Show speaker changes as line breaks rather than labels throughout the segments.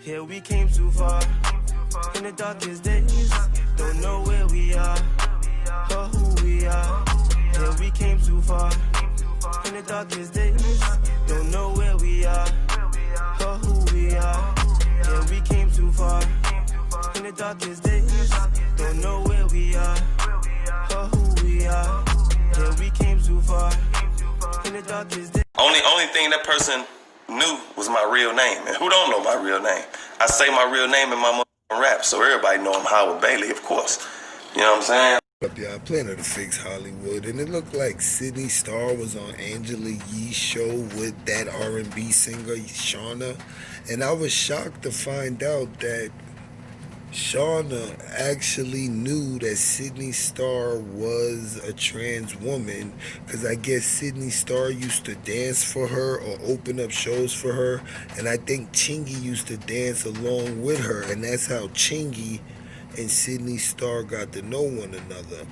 Yeah, we came too far. In the darkest days, don't know where we are or who we are. Yeah, we came too far. In the darkest days, don't know where we are or who we are. Yeah, we came too far. In the darkest days, don't know where we are or who we are. Yeah, we came too far. In the darkest days.
Only thing that person knew was my real name. And who don't know my real name? I say my real name in my rap, so everybody know I'm Howard Bailey, of course. You know what I'm saying?
Up, y'all, Planet of Fix Hollywood, and it looked like Sydney Starr was on Angela Yee's show with that R&B singer Shauna, and I was shocked to find out that Shauna actually knew that Sydney Starr was a trans woman, because I guess Sydney Starr used to dance for her or open up shows for her, and I think Chingy used to dance along with her, and that's how Chingy and Sydney Starr got to know one another.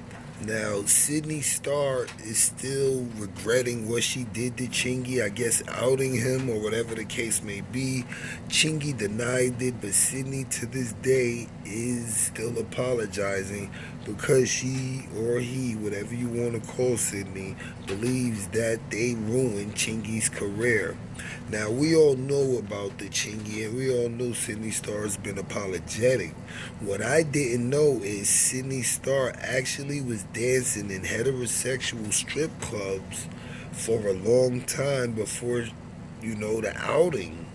Now, Sydney Starr is still regretting what she did to Chingy, I guess outing him or whatever the case may be. Chingy denied it, but Sydney to this day is still apologizing because she or he, whatever you want to call Sydney, believes that they ruined Chingy's career. Now, we all know about the Chingy, and we all know Sydney Starr has been apologetic. What I didn't know is Sydney Starr actually was dancing in heterosexual strip clubs for a long time before, the outing.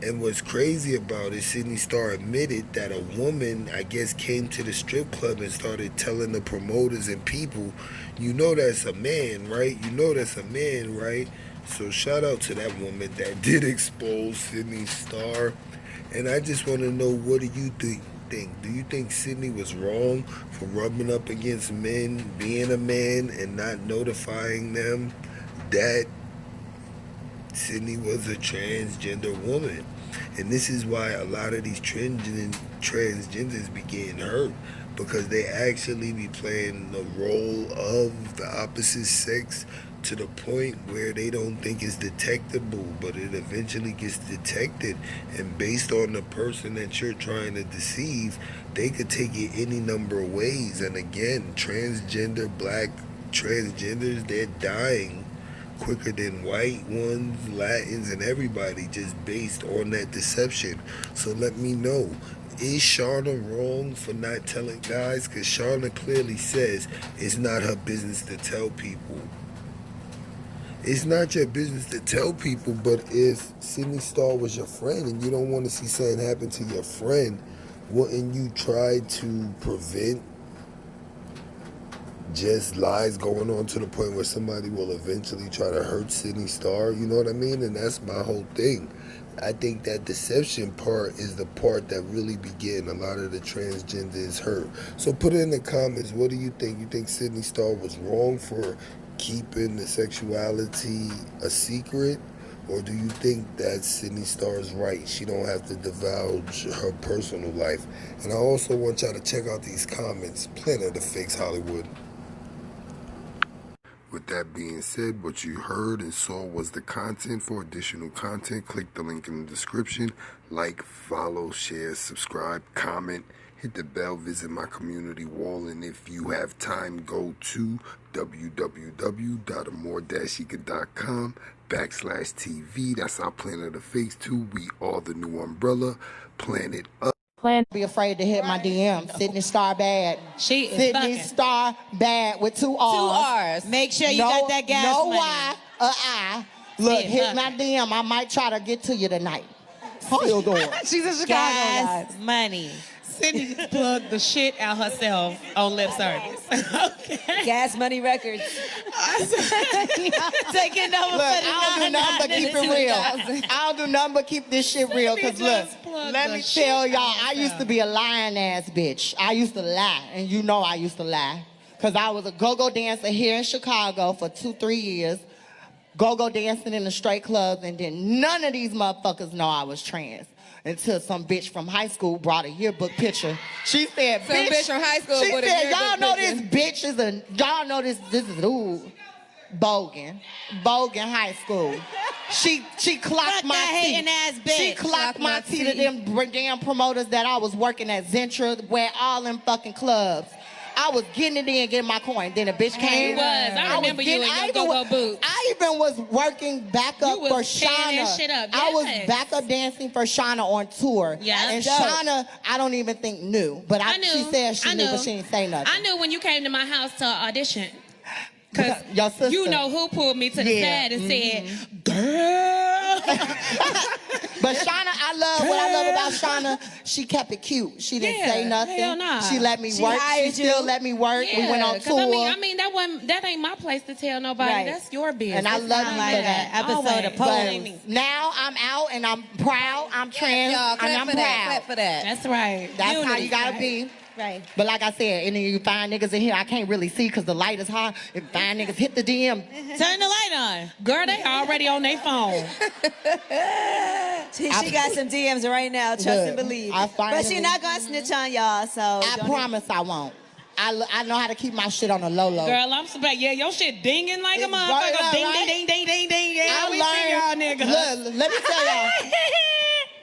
And what's crazy about it, Sydney Starr admitted that a woman, I guess, came to the strip club and started telling the promoters and people, that's a man, right? That's a man, right? So shout out to that woman that did expose Sydney Starr. And I just want to know, what do you think? Do you think Sydney was wrong for rubbing up against men, being a man, and not notifying them that Sydney was a transgender woman? And this is why a lot of these transgenders be getting hurt, because they actually be playing the role of the opposite sex to the point where they don't think it's detectable, but it eventually gets detected. And based on the person that you're trying to deceive, they could take it any number of ways. And again, black transgenders, they're dying quicker than white ones, Latins, and everybody, just based on that deception. So let me know, is Shauna wrong for not telling guys? Because Shauna clearly says it's not her business to tell people. It's not your business to tell people, but if Sydney Starr was your friend and you don't want to see something happen to your friend, wouldn't you try to prevent just lies going on to the point where somebody will eventually try to hurt Sydney Starr? You know what I mean? And that's my whole thing. I think that deception part is the part that really be getting a lot of the transgenders hurt. So put it in the comments. What do you think? You think Sydney Starr was wrong for keeping the sexuality a secret? Or do you think that Sydney Starr is right? She don't have to divulge her personal life. And I also want y'all to check out these comments. Planet of Fix Hollywood. With that being said, what you heard and saw was the content. For additional content, click the link in the description. Like, follow, share, subscribe, comment, hit the bell, visit my community wall, and if you have time, go to www.amore-eka.com/TV. That's our Planet of Fakes too. We are the new umbrella. Planet up.
Be afraid to hit my DM. Sydney Starr bad.
She is
Sydney Starr bad with 2 R's.
2 R's. Make sure you got that gas
no
money.
No Y, I. Look, hit my DM. I might try to get to you tonight. How you doing?
She's in Chicago,
Gas
guys.
money.
Sydney just plugged the shit out herself on lip service. Okay.
Gas Money Records.
Taking over.
Look, I don't do nothing but keep it real. I don't do nothing but keep this shit real. Because look, let me tell y'all, I used to be a lying ass bitch. I used to lie. And you know I used to lie. Because I was a go-go dancer here in Chicago for 2-3 years. Go-go dancing in the straight clubs. And then none of these motherfuckers know I was trans. Until some bitch from high school brought a yearbook picture. She said,
Some bitch from high school
she
with a
said,
yearbook
y'all know
picture.
this bitch is a, y'all know this is, ooh. Bogan High School. She clocked
Fuck
my
that
teeth.
hating ass bitch.
She clocked my teeth to them damn promoters that I was working at Zentra, where all them fucking clubs. I was getting it in, getting my coin. Then a bitch came.
You was. I remember you in your go-go boots.
I even was working backup
You was
for
tearing
Shauna.
that shit up.
I was
Yes.
backup dancing for Shauna on tour.
Yes.
And
Dope.
Shauna, I don't even think knew. But
I knew.
she said she
I
knew,
knew.
but she didn't say nothing.
I knew when you came to my house to audition. Because
Your sister.
you know who pulled me to the
Yeah.
side and said, girl.
But Shauna, what I love about Shauna, she kept it cute. She didn't say nothing.
Hell nah.
She let me work. She still let me work.
Yeah,
We went on
'cause
tour.
I mean that ain't my place to tell nobody.
Right.
That's your business.
And I love you
like
for
that
that.
episode of
Always.
Pose.
Now I'm out and I'm proud. I'm trans
Y'all,
and
clap
I'm
for that.
proud.
Clap for that.
That's right.
That's how
Unity.
you gotta be.
Right.
But like I said, any of you fine niggas in here, I can't really see because the light is high. If fine niggas hit the DM,
Turn the light on.
Girl, they already on their phone.
She got some DMs right now, trust and
Look,
believe.
I
But
finally-
she not gonna snitch on y'all, so
I
don't
promise I won't. I know how to keep my shit on the low.
Girl, I'm surprised. Yeah, your shit dinging like a
It's
motherfucker.
right up,
Ding,
right?
ding, ding, ding, ding, ding. Yeah, we see y'all niggas.
Look, let me tell y'all.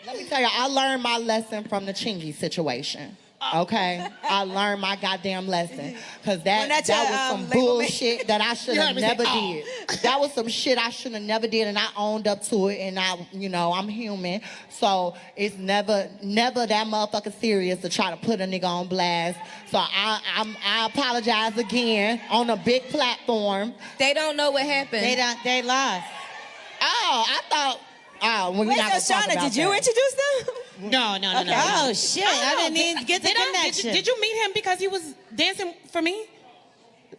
Let me tell you, I learned my lesson from the Chingy situation. Okay, I learned my goddamn lesson because that
that's
was
your,
some
label
bullshit that I should
You
have
heard me say,
never
"Oh."
did. That was some shit I should have never did, and I owned up to it. And I'm human, so it's never that motherfucker serious to try to put a nigga on blast. So I apologize again on a big platform.
They don't know what happened.
They lost.
Oh, I thought. Oh, we're
Wait,
not gonna
so
talk
Shauna,
about
did you
that.
introduce them?
No.
Oh shit! I didn't even get the connection.
Did you meet him because he was dancing for me?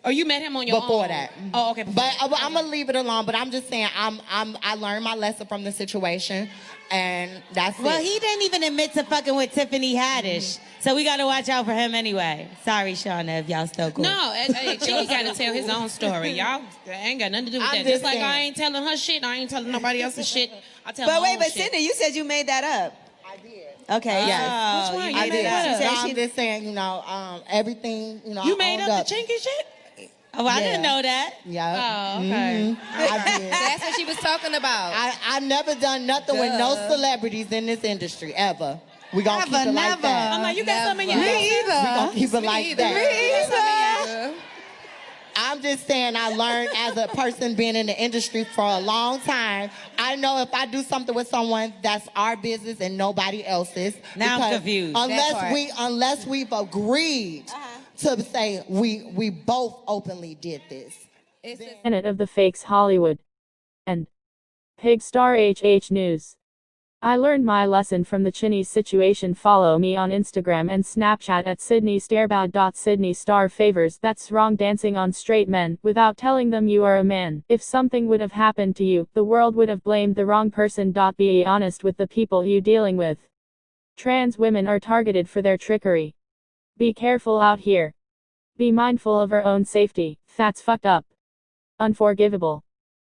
Or you met him on your
Before
own?
that.
Oh, okay.
But I'm gonna leave it alone. But I'm just saying, I learned my lesson from the situation, and that's
Well,
it.
he didn't even admit to fucking with Tiffany Haddish, so we gotta watch out for him anyway. Sorry, Shauna, if y'all still cool.
No, hey, Chingy got to tell his own story. Y'all ain't got nothing to do with
I'm
that.
just
Just like
saying.
I ain't telling her shit, I ain't telling nobody else's shit. I tell
But
my
wait,
own
but
shit.
Sydney, you said you made that up.
I did.
Okay,
Yes.
yeah.
Which one? You
I
made
did.
it up.
She
No,
said
I'm
she-
just saying, everything,
You
I
made
owned
up the Chingy shit?
Oh, I didn't
Yeah.
know that.
Yeah.
Oh, okay.
I did.
That's what she was talking about.
I never done nothing with no
Duh.
celebrities in this industry ever. We gonna keep it like
I'm
that.
like, you got something in your
Never.
house?
We gonna keep it like that.
Me either.
I'm just saying I learned as a person being in the industry for a long time. I know if I do something with someone, that's our business and nobody else's.
Now I'm
Because
confused. That
Unless
part.
we've agreed to say we both openly did this.
It's a-
Planet of the Fakes Hollywood. And Pig Star HH News. I learned my lesson from the Chinese situation. Follow me on Instagram and Snapchat at SydneyStarbout. Sydney Starr favors that's wrong dancing on straight men without telling them you are a man. If something would have happened to you, the world would have blamed the wrong person. Be honest with the people you dealing with. Trans women are targeted for their trickery. Be careful out here. Be mindful of our own safety. That's fucked up. Unforgivable.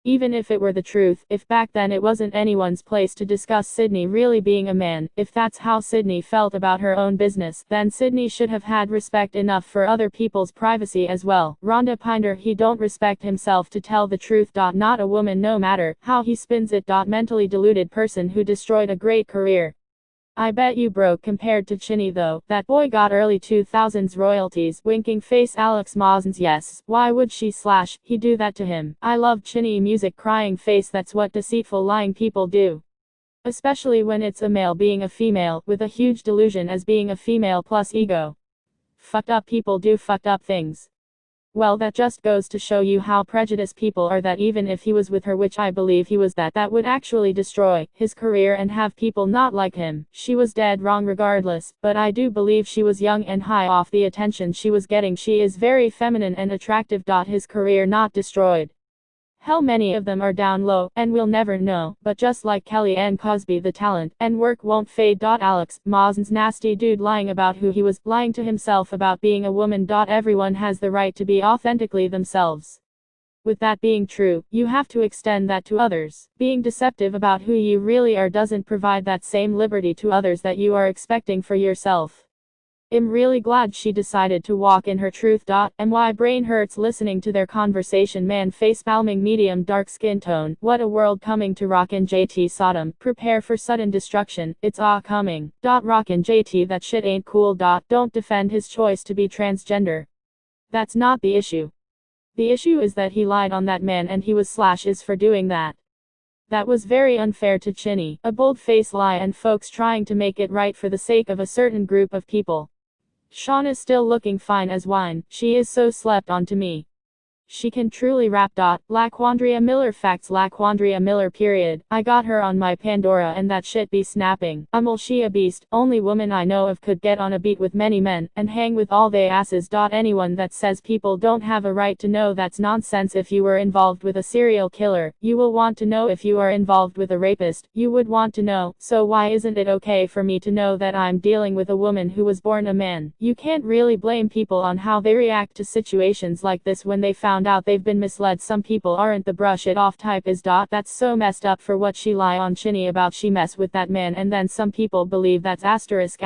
Even if it were the truth, if back then it wasn't anyone's place to discuss Sydney really being a man, if that's how Sydney felt about her own business, then Sydney should have had respect enough for other people's privacy as well. Rhonda Pinder, he don't respect himself to tell the truth. Not a woman, no matter how he spins it. Mentally deluded person who destroyed a great career. I bet you broke compared to Chinny though. That boy got early 2000s royalties. Winking face Alex Mosens. Yes, why would he do that to him? I love Chinny music. Crying face. That's what deceitful lying people do. Especially when it's a male being a female, with a huge delusion as being a female plus ego. Fucked up people do fucked up things. Well, that just goes to show you how prejudiced people are, that even if he was with her, which I believe he was, that would actually destroy his career and have people not like him. She was dead wrong regardless, but I do believe she was young and high off the attention she was getting. She is very feminine and attractive. His career not destroyed. Hell, many of them are down low, and we'll never know, but just like Kellyanne Cosby, the talent and work won't fade. Alex Mosens, nasty dude, lying about who he was, lying to himself about being a woman. Everyone has the right to be authentically themselves. With that being true, you have to extend that to others. Being deceptive about who you really are doesn't provide that same liberty to others that you are expecting for yourself. I'm really glad she decided to walk in her truth. And my brain hurts listening to their conversation. Man, face palming, medium dark skin tone. What a world coming to rockin' JT Sodom. Prepare for sudden destruction. It's all coming. Rockin' JT, that shit ain't cool. Don't defend his choice to be transgender. That's not the issue. The issue is that he lied on that man and he was /is for doing that. That was very unfair to Chinny. A bold-faced lie and folks trying to make it right for the sake of a certain group of people. Shauna's still looking fine as wine. She is so slept on to me. She can truly rap. Laquandria Miller facts. Laquandria Miller period. I got her on my Pandora and that shit be snapping. She a beast. Only woman I know of could get on a beat with many men and hang with all they asses. Anyone that says people don't have a right to know, that's nonsense. If you were involved with a serial killer, you will want to know. If you are involved with a rapist, you would want to know. So why isn't it okay for me to know that I'm dealing with a woman who was born a man? You can't really blame people on how they react to situations like this when they found out they've been misled. Some people aren't the brush it off type. That's so messed up. For what she lie on Chinny about, she mess with that man, and then some people believe that's asterisk.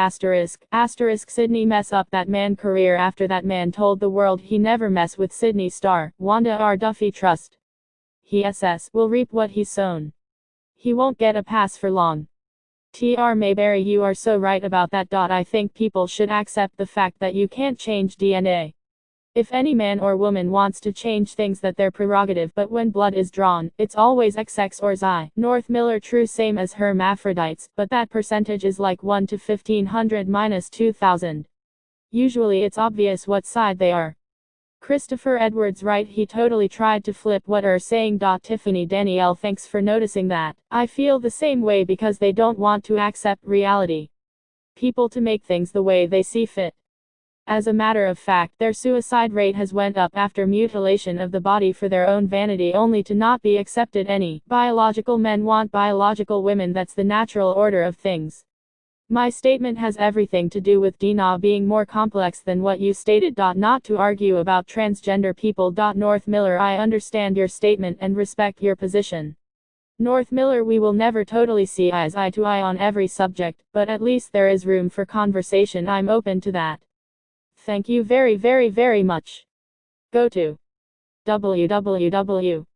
Sydney mess up that man career after that man told the world he never mess with Sydney Starr. Wanda R. Duffy trust. He will reap what he's sown. He won't get a pass for long. Tr. Mayberry, you are so right about that. I think people should accept the fact that you can't change DNA. If any man or woman wants to change things, that their prerogative, but when blood is drawn, it's always XX or XY. North Miller, true, same as hermaphrodites, but that percentage is like 1 to 1500 minus 2000. Usually it's obvious what side they are. Christopher Edwards, right, he totally tried to flip what are saying. Tiffany Danielle, thanks for noticing that. I feel the same way because they don't want to accept reality. People to make things the way they see fit. As a matter of fact, their suicide rate has went up after mutilation of the body for their own vanity, only to not be accepted. Any biological men want biological women. That's the natural order of things. My statement has everything to do with DNA being more complex than what you stated. Not to argue about transgender people. North Miller, I understand your statement and respect your position. North Miller, we will never totally see eye to eye on every subject, but at least there is room for conversation. I'm open to that. Thank you very, very, very much. Go to www.ammer.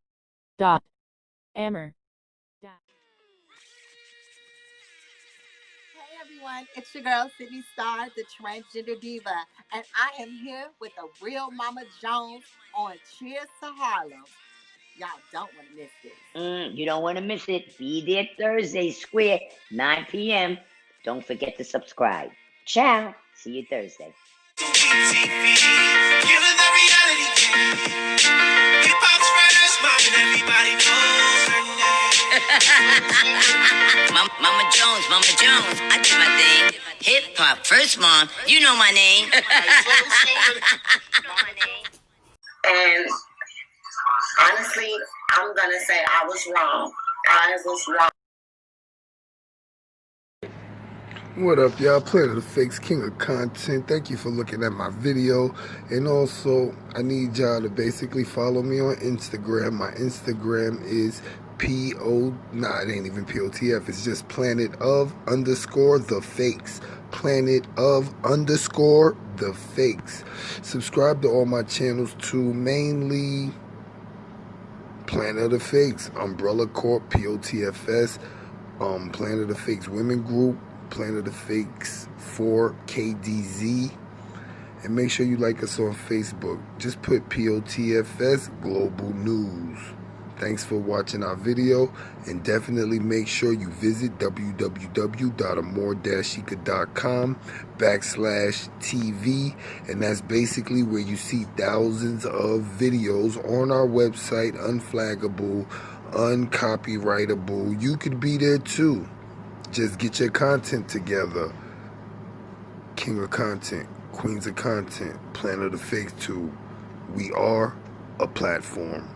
Hey everyone, it's your girl Sydney Starr, the transgender diva, and I am here with the real Mama Jones on Cheers to Harlem. Y'all don't want to miss this.
You don't want to miss it. Be there Thursday, square, 9 p.m. Don't forget to subscribe. Ciao. See you Thursday.
Mama Jones, I did my thing. Hip hop, first mom, you know my name.
And honestly, I'm gonna say I was wrong. I was wrong.
What up, y'all? Planet of the Fakes, King of Content. Thank you for looking at my video. And also, I need y'all to basically follow me on Instagram. My Instagram is it ain't even POTF. It's just Planet_of_the Fakes. Planet_of_the Fakes. Subscribe to all my channels too. Mainly Planet of the Fakes, Umbrella Corp, POTFS, Planet of the Fakes Women Group, Planet of the Fakes 4KDZ, and make sure you like us on Facebook. Just put POTFS Global News. Thanks for watching our video, and definitely make sure you visit www.amor-chica.com/TV, and that's basically where you see thousands of videos on our website, unflaggable, uncopyrightable. You could be there too. Just get your content together. King of Content, Queens of Content, Planet of the Fakes too. We are a platform.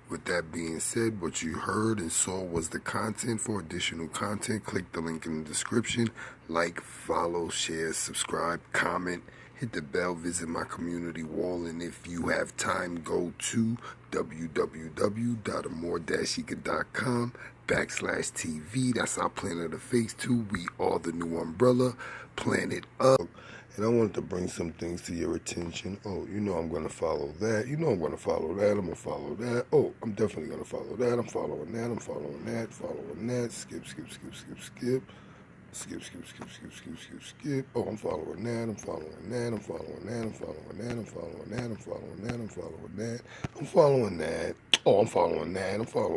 With that being said, what you heard and saw was the content. For additional content, click the link in the description. Like, follow, share, subscribe, comment, hit the bell, visit my community wall, and if you have time, go to www.amor-chica.com /TV. That's our Planet of Fakes too. We are the new umbrella, Planet Up. And I wanted to bring some things to your attention. Oh, you know I'm going to follow that. You know I'm going to follow that. I'm going to follow that. Oh, I'm definitely going to follow that. I'm following that. I'm following that. Following that. Skip, skip, skip, skip, skip. Skip, skip, skip, skip, skip, skip, skip. Oh, I'm following that. I'm following that. I'm following that. I'm following that. I'm following that. I'm following that. I'm following that. I'm following that. Oh, I'm following that. I'm following